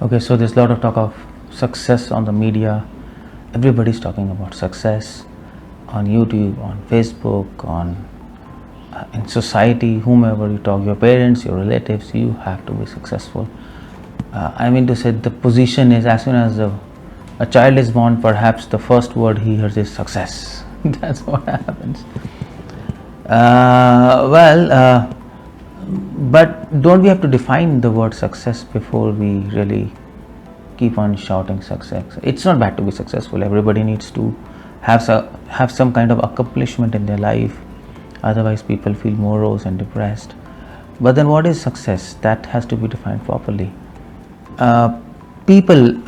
Okay, so there's a lot of talk of success on the media. Everybody's talking about success on YouTube, on Facebook, on in society, whomever you talk, your parents, your relatives, you have to be successful. I mean to say, the position is, as soon as a child is born, perhaps the first word he hears is success. That's what happens. But don't we have to define the word success before we really keep on shouting success? It's not bad to be successful. Everybody needs to have some kind of accomplishment in their life. Otherwise people feel morose and depressed. But then what is success? That has to be defined properly. People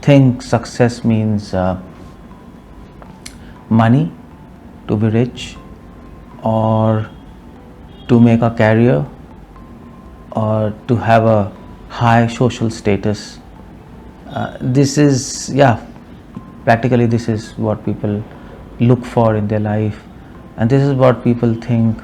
think success means money, to be rich, or to make a career, or to have a high social status. This is, practically this is what people look for in their life, and this is what people think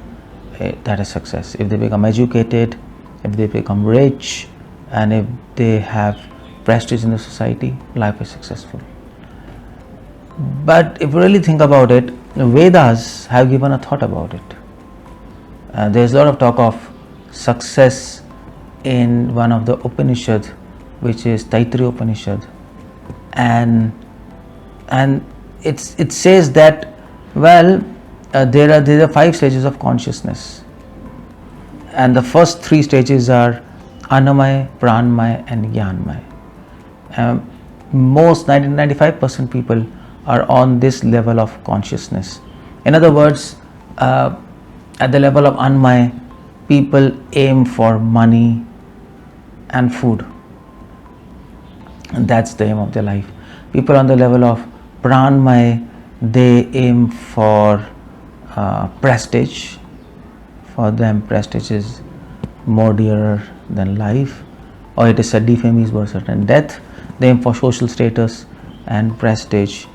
that is success. If they become educated, if they become rich, and if they have prestige in the society, life is successful. But if you really think about it, the Vedas have given a thought about it. There's a lot of talk of success in one of the Upanishads, which is Taittiriya Upanishad, and it says that there are 5 stages of consciousness, and the first 3 stages are Annamaya, Pranmaya, and Jnanmaya. Most 95% people are on this level of consciousness. In other words, at the level of Annamaya, people aim for money and food, and that's the aim of their life. People on the level of Pranmaya, they aim for prestige. For them, prestige is more dearer than life, or it is sadi famis worse than death. They aim for social status and prestige.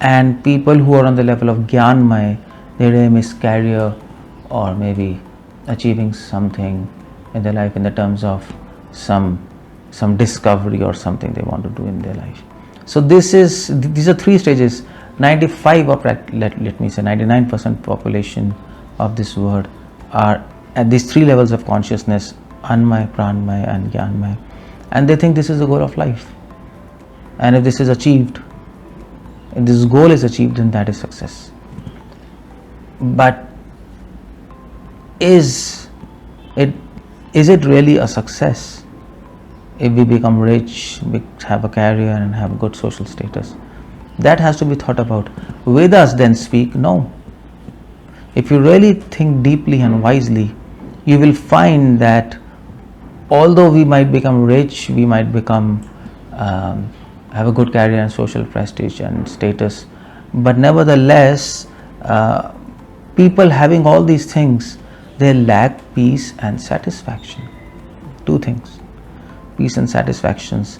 And people who are on the level of Jnanmaya, their aim is career, or maybe achieving something in their life in the terms of some discovery or something they want to do in their life. So these are 3 stages. 95 or let me say 99% population of this world are at these 3 levels of consciousness: Annamaya, Pranmaya, and Jnanmaya, and they think this is the goal of life. And if this is achieved, if this goal is achieved, then that is success. But is it really a success if we become rich, we have a career and have good social status? That has to be thought about. Vedas then speak, no. If you really think deeply and wisely, you will find that although we might become rich, we might become have a good career and social prestige and status, but nevertheless, people having all these things, they lack peace and satisfaction. 2 things, peace and satisfactions.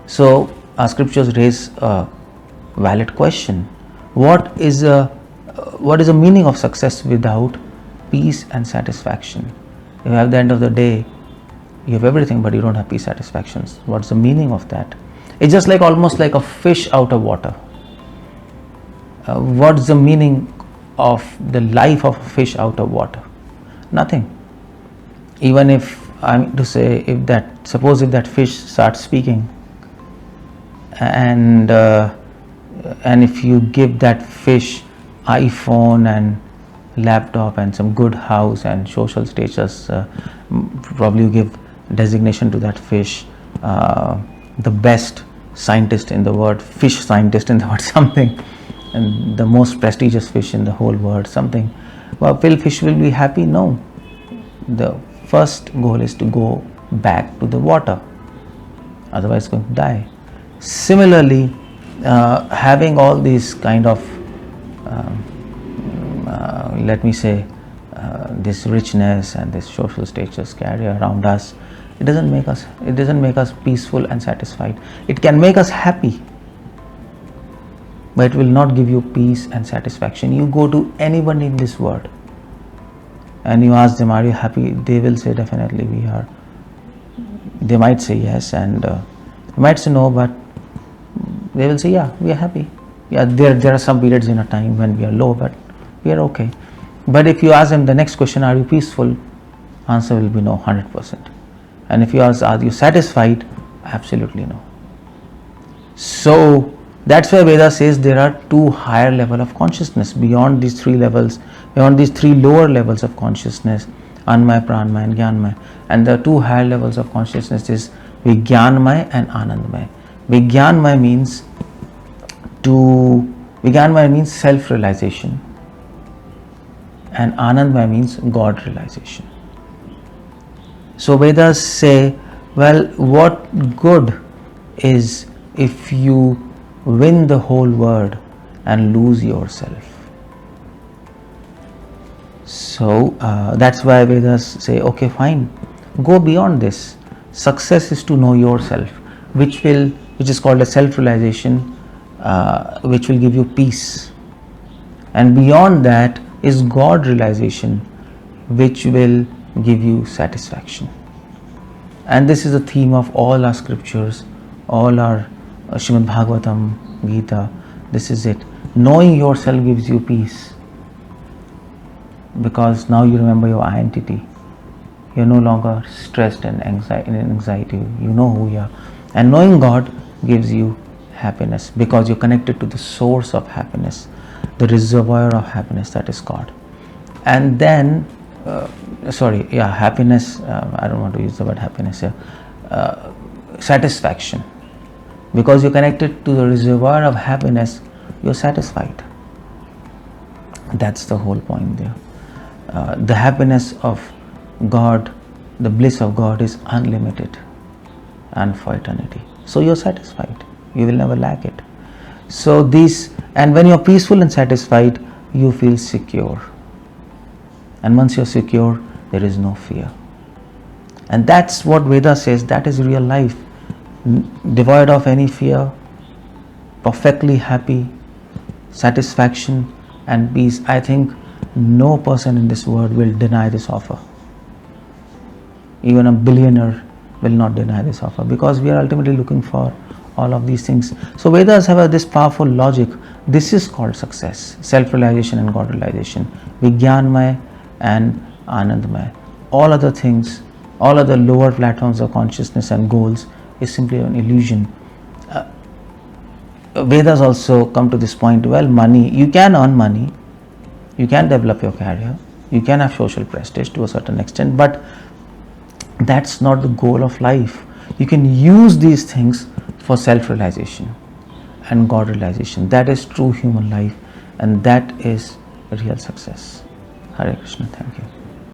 So our scriptures raise a valid question: what is the meaning of success without peace and satisfaction? If at the end of the day you have everything but you don't have peace, satisfactions, what's the meaning of that? It's just like almost like a fish out of water. What's the meaning of the life of a fish out of water? Nothing. Even if I'm to say, suppose if that fish starts speaking, and if you give that fish iPhone and laptop and some good house and social status, probably you give designation to that fish, the best scientist in the world, fish scientist in the world, something, and the most prestigious fish in the whole world, something. Well, will fish will be happy? No. The first goal is to go back to the water, otherwise it's going to die. Similarly, having all these kind of let me say this richness and this social status career around us, it doesn't make us peaceful and satisfied. It can make us happy, but it will not give you peace and satisfaction. You go to anyone in this world and you ask them, are you happy? They will say, definitely we are. They might say yes, and you might say no, but they will say, yeah, we are happy. Yeah, there are some periods in a time when we are low, but we are okay. But if you ask them the next question, are you peaceful? Answer will be no, 100%. And if you ask, are you satisfied? Absolutely no. So that's why Veda says there are two higher level of consciousness beyond these three levels, beyond these three lower levels of consciousness, Anmaya, Pranmaya and Jnanmaya. And the two higher levels of consciousness is Vijnanmaya and Anandmaya. Vijnanmaya means self-realization, and Anandmaya means God realization. So Vedas say, well, what good is if you win the whole world and lose yourself? So that's why Vedas say, okay, fine, go beyond this. Success is to know yourself, which is called a self-realization, which will give you peace. And beyond that is God realization, which will give you satisfaction. And this is the theme of all our scriptures, all our Srimad Bhagavatam, Gita. This is it. Knowing yourself gives you peace, because now you remember your identity. You're no longer stressed and anxiety. You know who you are. And knowing God gives you happiness, because you're connected to the source of happiness, the reservoir of happiness, that is God. And then happiness, I don't want to use the word happiness here, satisfaction. Because you're connected to the reservoir of happiness, you're satisfied. That's the whole point there. The happiness of God, the bliss of God is unlimited and for eternity. So you're satisfied. You will never lack it. So and when you're peaceful and satisfied, you feel secure. And once you're secure, there is no fear. And that's what Veda says, that is real life. Devoid of any fear, perfectly happy, satisfaction and peace. I think no person in this world will deny this offer. Even a billionaire will not deny this offer, because we are ultimately looking for all of these things. So Vedas have this powerful logic. This is called success, self-realization and God realization, Vijnanmaya and Anandmaya. All other things, all other lower platforms of consciousness and goals is simply an illusion. Vedas also come to this point, well, money, you can earn money, you can develop your career, you can have social prestige to a certain extent, but that's not the goal of life. You can use these things for self-realization and God realization. That is true human life, and that is real success. Hare Krishna. Thank you.